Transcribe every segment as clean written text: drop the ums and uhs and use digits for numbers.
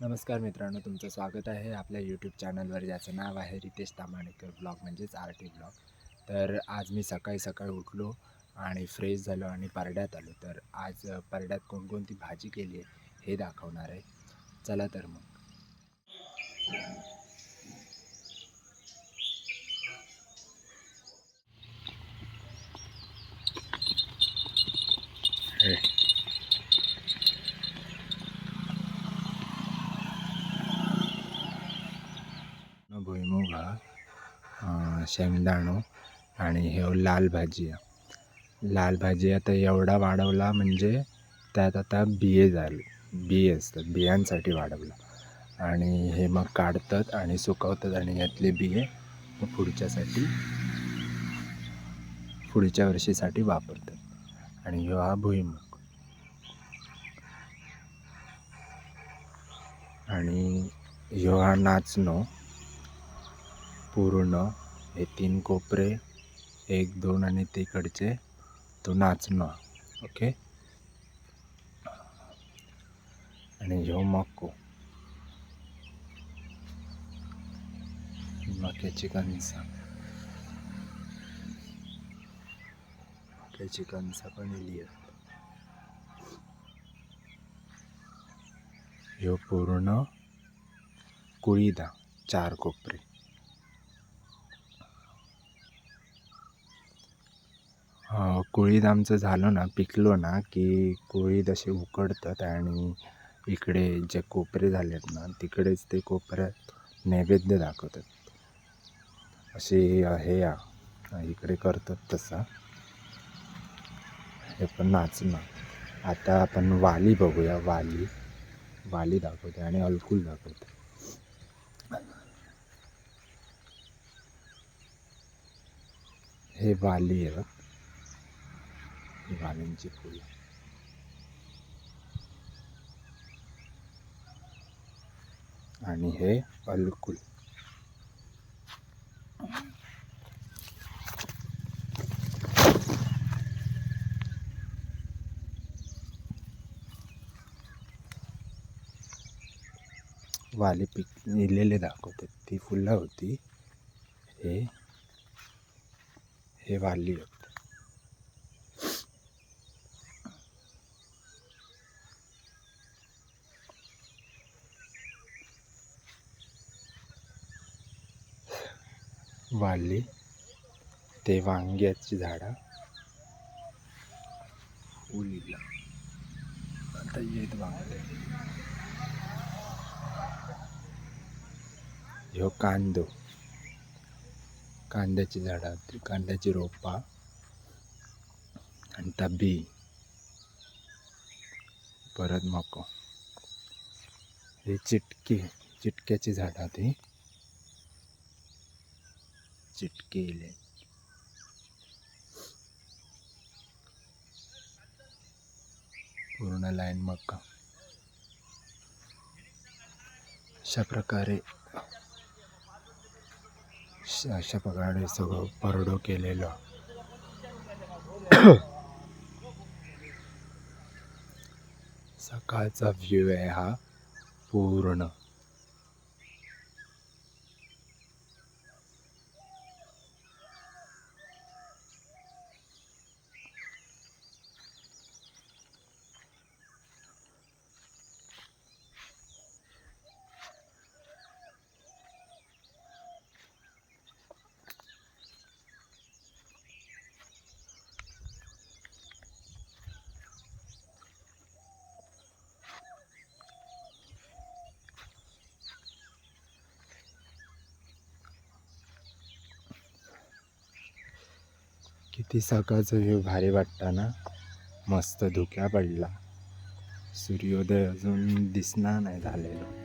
नमस्कार मित्रांनो, तुमचं स्वागत आहे आपल्या यूट्यूब चॅनलवर, ज्याचं नाव आहे रितेश तामाणेकर ब्लॉग म्हणजेच RT ब्लॉग. तर आज मी सकाळी उठलो आणि फ्रेश झालो आणि परड्यात आलो. तर आज परड्यात कोणकोणती भाजी केली आहे हे दाखवणार आहे. चला तर मग. भुईमुग, शेंगदाणो आणि हे लाल भाजी आता एवढा वाढवला म्हणजे त्यात आता बिये असतात, बियांसाठी वाढवला. आणि हे मग काढतात आणि सुकवतात आणि यातले बिये मग पुढच्या वर्षीसाठी वापरतात. आणि हा भुईमुग आणि हा नाचणो पूर्ण, हे 3 कोपरे, 1, 2 आणि तिकडचे तो नाचणं. ओके. आणि ह्यो मक्याची कणसं पण इली आहेत. ह्यो पूर्ण कुळीदा 4 कोपरे. कुळीद आमचं झालं ना, पिकलो ना की कुळीद असे उकडतात आणि इकडे जे कोपरे झालेत ना तिकडेच ते कोपऱ्यात नैवेद्य दाखवतात. असे हे इकडे करतात तसा. हे पण नाचणं. आता आपण वाली बघूया. वाली दाखवते आणि अलकुल दाखवते. हे वाली आहे, वालींची फुलं. आणि हे अलकुल. वाली इलेले दाखवते, ती फुलं होती. हे वाली होत. वाली ते वांग्याची झाडं उलीला आता येत वांगे. ह्यो कांद्याची झाडं, कांद्याची रोपा आणि तबी. परत मको. हे चिटक्याची झाडं, ती चिटके इले. पूर्ण लाईन मका. अशा प्रकारे सगळं परडो केलेलं. सकाळचा व्ह्यू आहे हा पूर्ण. किती सकाळचा व्ह्यू भारी वाटता ना. मस्त धुक्या पडला. सूर्योदय अजून दिसणार नाही झालेलं.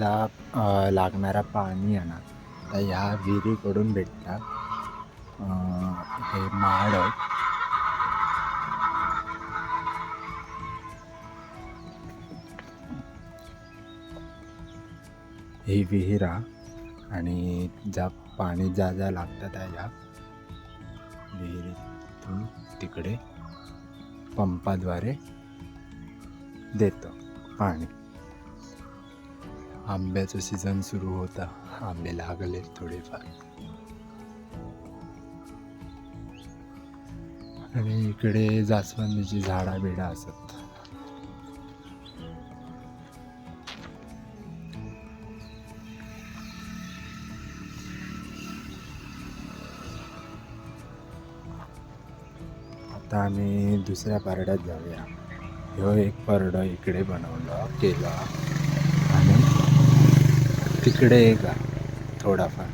जा लागणारा पाणी आहे ना तर ह्या विहिरीकडून भेटतात. हे माड ही विहिरा आणि ज्या पाणी ज्या ज्या लागतं त्या या विहिरीतून तिकडे पंपाद्वारे देतं पाणी. आंब्याचं सीझन सुरू होता, आंबे लागले थोडेफार आणि इकडे जास्वंदीची झाडा बिडा असत. आता आम्ही दुसऱ्या पारड्यात जाऊया. ह्यो एक परडं इकडे बनवलं केलं आणि तिकडे एक थोडाफार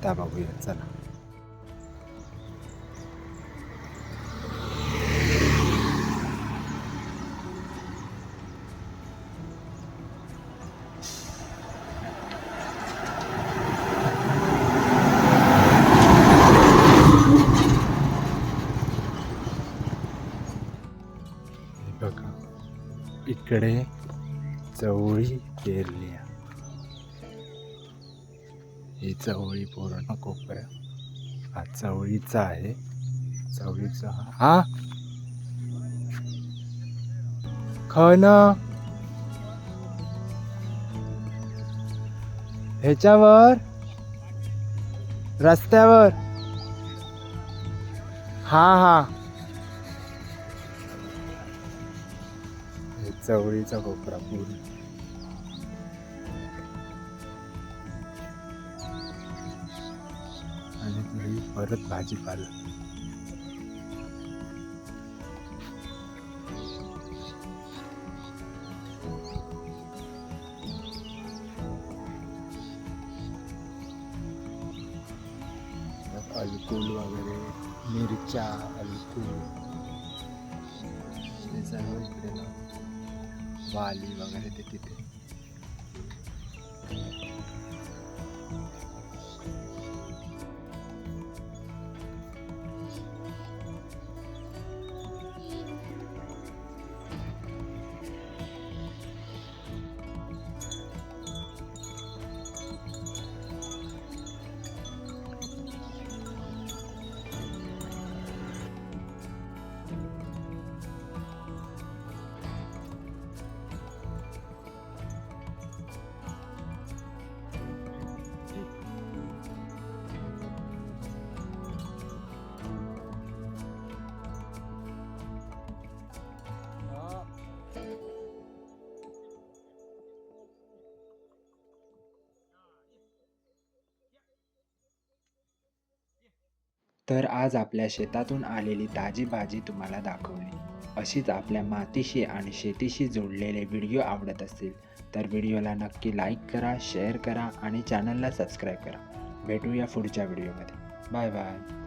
त्या बघूया चला. बघा इकडे चवळी पेरली आहे. ही चवळी पूर्ण कोपऱ्या हा चवळीचा आहे. चवळीचा हा खन ह्याच्यावर रस्त्यावर हा हा चवळीचा कोपरा पूर्ण. आणि परत भाजीपाला अलकूल वगैरे मिरच्या अलकूल हे सर्व इकडे ना वाली वगैरे ते तिथे. तर आज आपल्या शेतातून आलेली ताजी भाजी तुम्हाला दाखवली. अशीच आपल्या मातीशी आणि शेतीशी जोडलेले व्हिडिओ आवडत असतील तर व्हिडिओला नक्की लाईक करा, शेअर करा आणि चॅनलला सबस्क्राईब करा. भेटूया पुढच्या व्हिडिओमध्ये. Bye bye.